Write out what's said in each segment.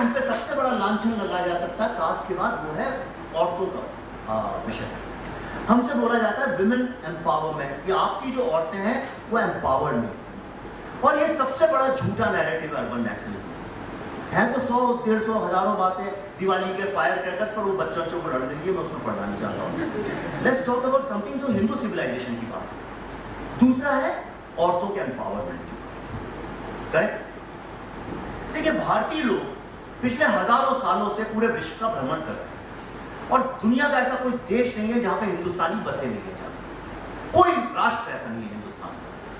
हम पे सबसे बड़ा लांछन लगाया जा सकता है कास्ट के बाद, वो है औरतों का विषय। हमसे बोला जाता है विमेन एम्पावरमेंट, कि आपकी जो औरतें हैं वो एम्पावर्ड नहीं। और ये सबसे बड़ा झूठा नैरेटिव है अर्बन नैशनलिज्म। है तो 100, 150, हजारों बातें दिवाली के फायर क्रैकर्स पर, वो बच्चों को लड़ देंगे, मैं उसमें पढ़ना नहीं चाहता हूँ। लेट्स टॉक अबाउट समथिंग जो हिंदू सिविलाइजेशन की बात है। दूसरा है औरतों के एम्पावरमेंट की बात। करेक्ट? देखिए, भारतीय लोग पिछले हजारों सालों से पूरे विश्व का भ्रमण कर रहे हैं, और दुनिया का ऐसा कोई देश नहीं है जहां पे हिंदुस्तानी बसे नहीं जाते। कोई राष्ट्र ऐसा नहीं है हिंदुस्तान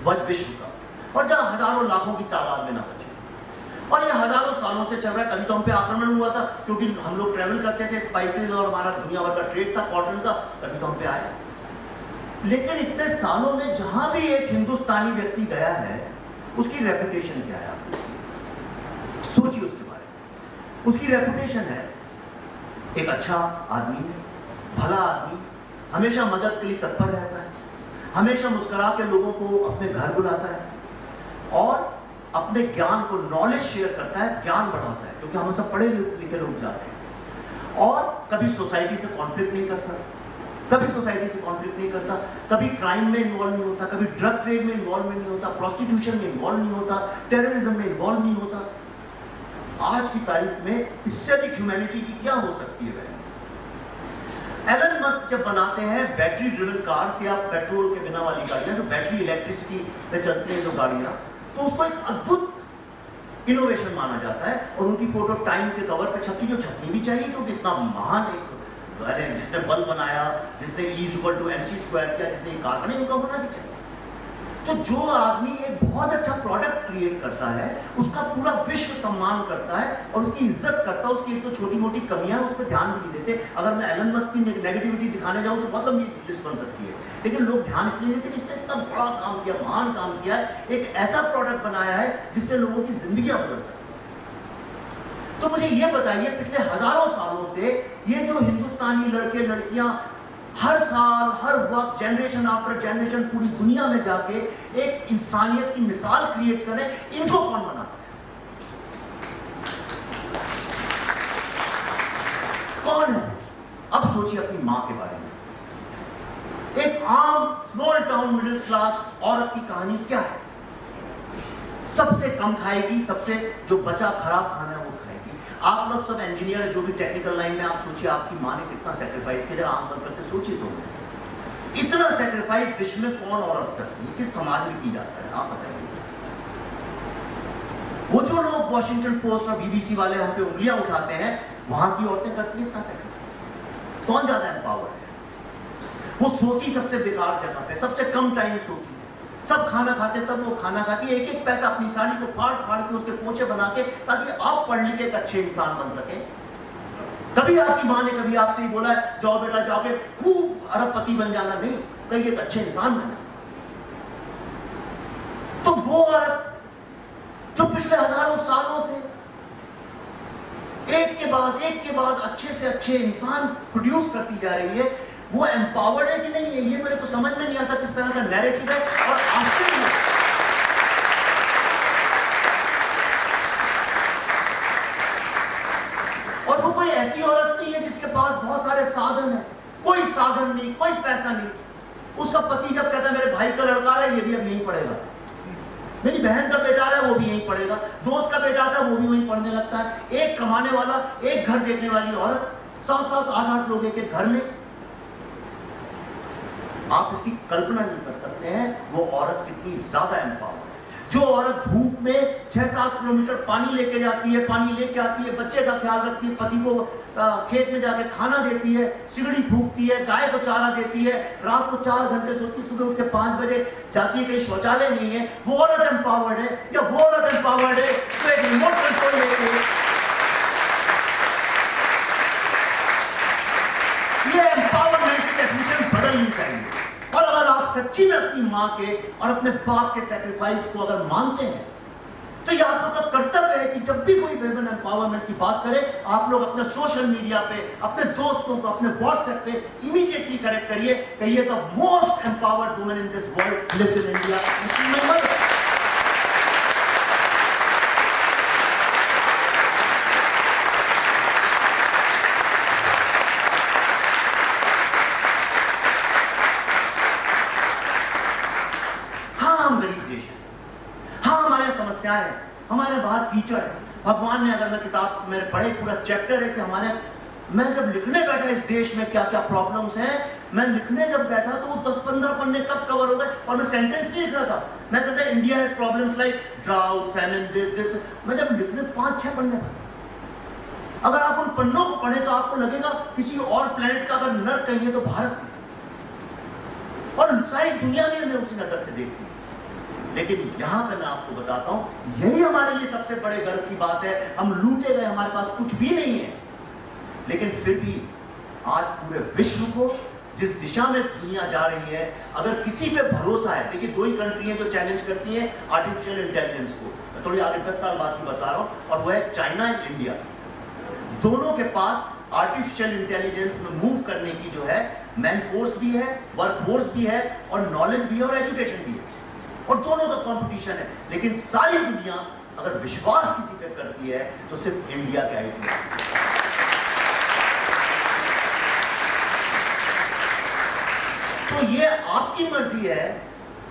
का, विश्व का, और जहां हजारों लाखों की तादाद में ना बचे। और ये हजारों सालों से चल रहा है। कभी तो हम पे आक्रमण हुआ था क्योंकि हम लोग ट्रेवल करते थे, स्पाइसेस और हमारा दुनिया भर का ट्रेड था कॉटन का, कभी तो हम पे आया। लेकिन इतने सालों में जहां भी एक हिंदुस्तानी व्यक्ति गया है, उसकी रेपुटेशन क्या है? आप सोचिए उसके बारे में। उसकी रेपुटेशन है एक अच्छा आदमी, भला आदमी, हमेशा मदद के लिए तत्पर रहता है, हमेशा मुस्कुरा के लोगों को अपने घर बुलाता है, और अपने ज्ञान को, नॉलेज शेयर करता है, ज्ञान बढ़ाता है, क्योंकि हम सब पढ़े लिखे लोग जाते हैं। और कभी सोसाइटी से कॉन्फ्लिक्ट नहीं करता, कभी सोसाइटी से कॉन्फ्लिक्ट नहीं करता, कभी क्राइम में इन्वॉल्व नहीं होता, कभी ड्रग ट्रेड में इन्वॉल्व नहीं होता, प्रोस्टिट्यूशन में इन्वॉल्व नहीं होता, टेररिज्म में इन्वॉल्व नहीं होता। आज की तारीख में इससे अधिक ह्यूमैनिटी की क्या हो सकती है? एलन मस्क जब बनाते हैं बैटरी ड्रिवन कार्स या पेट्रोल के बिना वाली गाड़ियां, जो बैटरी इलेक्ट्रिसिटी पे चलती हैं जो गाड़ियां, तो उसको एक अद्भुत इनोवेशन माना जाता है। और उनकी फोटो टाइम के कवर पे छपती, जो छपनी भी चाहिए, क्योंकि इतना महान एक, अरे जिसने बल्ब बनाया, जिसने E=mc² किया, जिसने कार बनाई, उनका होना भी चाहिए। तो जो आदमी एक बहुत अच्छा प्रोडक्ट क्रिएट करता है, उसका पूरा विश्व सम्मान करता है और उसकी इज्जत करता है। उसकी एक तो छोटी मोटी कमियां, उस पर ध्यान भी नहीं देते। अगर मैं एलन मस्क की नेगेटिविटी दिखाने जाऊं तो बहुत लंबी लिस्ट बन सकती है, लेकिन लोग ध्यान इसलिए देते कि इसने इतना बड़ा काम किया, महान काम किया है, एक ऐसा प्रोडक्ट बनाया है जिससे लोगों की जिंदगियां बदल सकती। तो मुझे ये बताइए, पिछले हजारों सालों से ये जो हिंदुस्तानी लड़के लड़कियां हर साल, हर वक्त, जनरेशन आफ्टर जनरेशन पूरी दुनिया में जाके एक इंसानियत की मिसाल क्रिएट करें, इनको कौन बनाता है? कौन है? अब सोचिए अपनी मां के बारे में। एक आम स्मॉल टाउन मिडिल क्लास औरत की कहानी क्या है? सबसे कम खाएगी, सबसे जो बचा खराब खाना है वो खाएगी। आप लोग सब इंजीनियर है, जो भी टेक्निकल लाइन में, आप सोचिए आपकी मां ने कितना सेक्रीफाइस किया। जरा आंख बंद करके सोचिए तो, इतना सेक्रीफाइस विश्व में कौन औरत करती है, किस समाज में की जाता है? आप बताइए। वो जो लोग वॉशिंगटन पोस्ट और बीबीसी वाले हम पे उंगलियां उठाते हैं, वहां की औरतें करती है इतना सेक्रीफाइस। कौन ज्यादा एम्पावर्ड है? वो सोती सबसे बेकार जगह पे, सबसे कम टाइम सोती है। सब खाना खाते तब वो खाना खाती है, एक एक पैसा अपनी साड़ी को फाड़ फाड़ के उसके पोंछे बना के, ताकि आप पढ़ लिख के एक अच्छे इंसान बन सके। कभी आपकी मां ने कभी आपसे ही बोला है जाओ बेटा जाओगे खूब अरबपति बन जाना? नहीं, कहीं एक अच्छे इंसान बनना। तो वो औरत जो पिछले हजारों सालों से एक के बाद अच्छे से अच्छे इंसान प्रोड्यूस करती जा रही है, वो एम्पावर्ड है कि नहीं है? ये मेरे को समझ में नहीं आता किस तरह का नैरेटिव है। और आश्चर्य है, और वो कोई ऐसी औरत नहीं है जिसके पास बहुत सारे साधन है। कोई साधन नहीं, कोई पैसा नहीं। उसका पति जब कहता है मेरे भाई का लड़का है, ये भी अब यहीं पढ़ेगा, मेरी बहन का बेटा है वो भी यहीं पढ़ेगा, दोस्त का बेटा आता है वो भी वहीं पढ़ने लगता है। एक कमाने वाला, एक घर देखने वाली औरत, 7-7, 8-8 लोग एक घर में। आप इसकी कल्पना नहीं कर सकते हैं वो औरत कितनी ज्यादा एम्पावर्ड है। जो औरत धूप में 6-7 किलोमीटर पानी लेके जाती है, पानी लेके आती है, बच्चे का ख्याल रखती है, पति को खेत में जाके खाना देती है, सिगड़ी फूकती है, गाय को चारा देती है, रात को 4 घंटे सोती, सुबह उठ के 5 बजे जाती है, कहीं शौचालय नहीं है, वो औरत एम्पावर्ड है? या वो औरत एम्पावर्ड है तो एक रिमोट कंट्रोल लेके? ये एम्पावरमेंट की डेफिनेशन बदलनी चाहिए। और अगर आप सच्ची में अपनी मां के और अपने बाप के सैक्रिफाइस को अगर मानते हैं, तो ये आप लोग का कर्तव्य है कि जब भी कोई वुमेन एम्पावरमेंट की बात करे, आप लोग अपने सोशल मीडिया पे, अपने दोस्तों को, अपने व्हाट्सएप पे इमीडिएटली करेक्ट करिए, कहिए the most empowered women in this world lives in India. यहाँ समस्याएं हैं, हमारे यहाँ बाहर कीचड़ है। भगवान ने, अगर मैं किताब में पढ़े, पूरा चैप्टर है कि हमारे, मैं जब लिखने बैठा इस देश में क्या क्या प्रॉब्लम्स हैं, मैं लिखने जब बैठा तो वो 10-15 पन्ने कब कवर हो गए, और मैं सेंटेंस नहीं लिख रहा था, मैं कहता India has problems like drought, famine, this, मैं जब लिखने 5-6 पन्ने पर, अगर आप उन पन्नों को पढ़े तो आपको लगेगा किसी और प्लेनेट का अगर नर्क कहिए तो भारत में, और सारी दुनिया में हमें उसी नजर से देखती है। लेकिन यहां पे मैं आपको बताता हूं, यही हमारे लिए सबसे बड़े गर्व की बात है। हम लूटे गए, हमारे पास कुछ भी नहीं है, लेकिन फिर भी आज पूरे विश्व को जिस दिशा में दुनिया जा रही है, अगर किसी पे भरोसा है, देखिए 2 ही कंट्री हैं जो चैलेंज करती हैं आर्टिफिशियल इंटेलिजेंस को, मैं थोड़ी आगे 10 साल बाद की बता रहा हूं, और वो है चाइना एंड इंडिया। दोनों के पास आर्टिफिशियल इंटेलिजेंस में मूव करने की जो है मैन फोर्स भी है, वर्क फोर्स भी है, और नॉलेज भी है, और एजुकेशन भी है, और दोनों का कंपटीशन है। लेकिन सारी दुनिया अगर विश्वास किसी पे करती है तो सिर्फ इंडिया के आईटी है। तो ये आपकी मर्जी है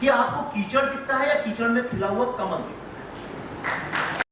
कि आपको कीचड़ दिखता है या कीचड़ में खिला हुआ कमल दिखता है।